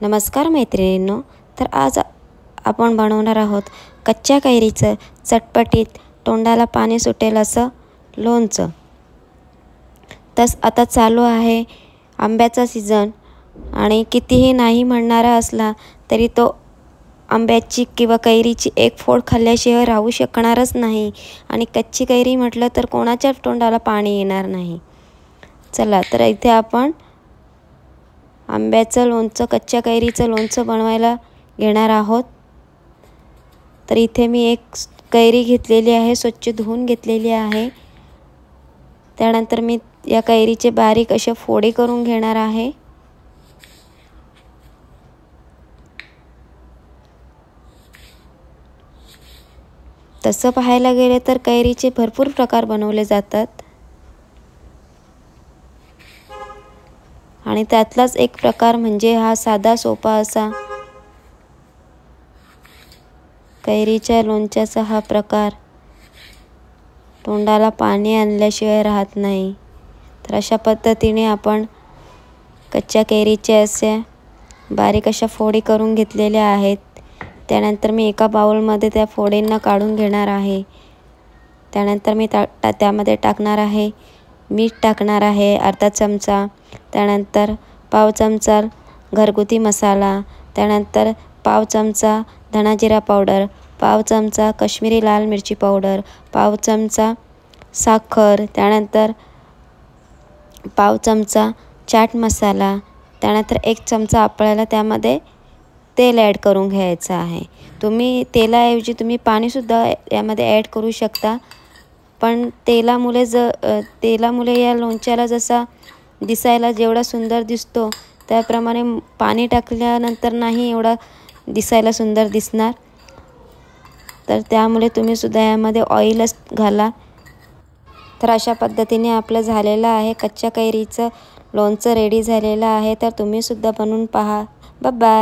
नमस्कार मैत्रिणींनो, तर आज आपण बनवणार आहोत कच्च्या कैरीचं चटपटीत तोंडाला पाणी सुटेल असं लोणचं। तस आता चालू आहे आंब्याचा सीजन आणि कितीही नाही म्हणणारा असला तरी तो आंब्याची किंवा कैरीची एक फोड खाल्ल्याशिवाय राहू शकणारच नाही आणि कच्ची कैरी म्हटलं तर कोणाच्या तोंडाला पाणी येणार नाही। चला तर इथे आपण आंब्याचं लोणचं कच्च्या कैरीचं लोणचं बनवायला घेणार आहोत। तर इथे मी एक कैरी घेतलेली आहे, स्वच्छ धुवून घेतलेली आहे। त्यानंतर मी या कैरीचे बारीक अशा फोडी करून घेणार आहे। तसं पाहायला गेले तर कैरीचे भरपूर प्रकार बनवले जातात आणि त्यातलाच एक प्रकार म्हणजे हा साधा सोपा असा कैरीच्या लोणच्याचा हा प्रकार तोंडाला पाणी आणल्याशिवाय राहत नाही। तर अशा पद्धतीने आपण कच्च्या कैरीचे असे बारीक अशा फोडी करून घेतलेल्या आहेत। त्यानंतर मी एका बाउलमध्ये त्या फोडींना काढून घेणार आहे। त्यानंतर मी त्यामध्ये टाकणार आहे मीठ, टाकणार आहे अर्धा चमचा, त्यानंतर पाव चमचा घरगुती मसाला, त्यानंतर पाव चमचा धना जिरा पावडर, पाव चमचा काश्मीरी लाल मिरची पावडर, पाव चमचा साखर, त्यानंतर पाव चमचा चाट मसाला, त्यानंतर एक चमचा आपल्याला त्यामध्ये तेल ॲड करून घ्यायचं आहे। तुम्ही तेलाऐवजी तुम्ही पाणीसुद्धा यामध्ये ॲड करू शकता, पण तेलामुळे या लोणच्याला जसा दिसायला जेवढा सुंदर दिसतो त्याप्रमाणे पाणी टाकल्यानंतर नाही एवढा दिसायला सुंदर दिसणार। तर त्यामुळे तुम्ही सुद्धा यामध्ये ऑइलच घाला। तर अशा पद्धतीने आपलं झालेलं आहे कच्च्या कैरीचं लोणचं रेडी झालेलं आहे। तर तुम्ही सुद्धा बनवून पहा। Bye bye.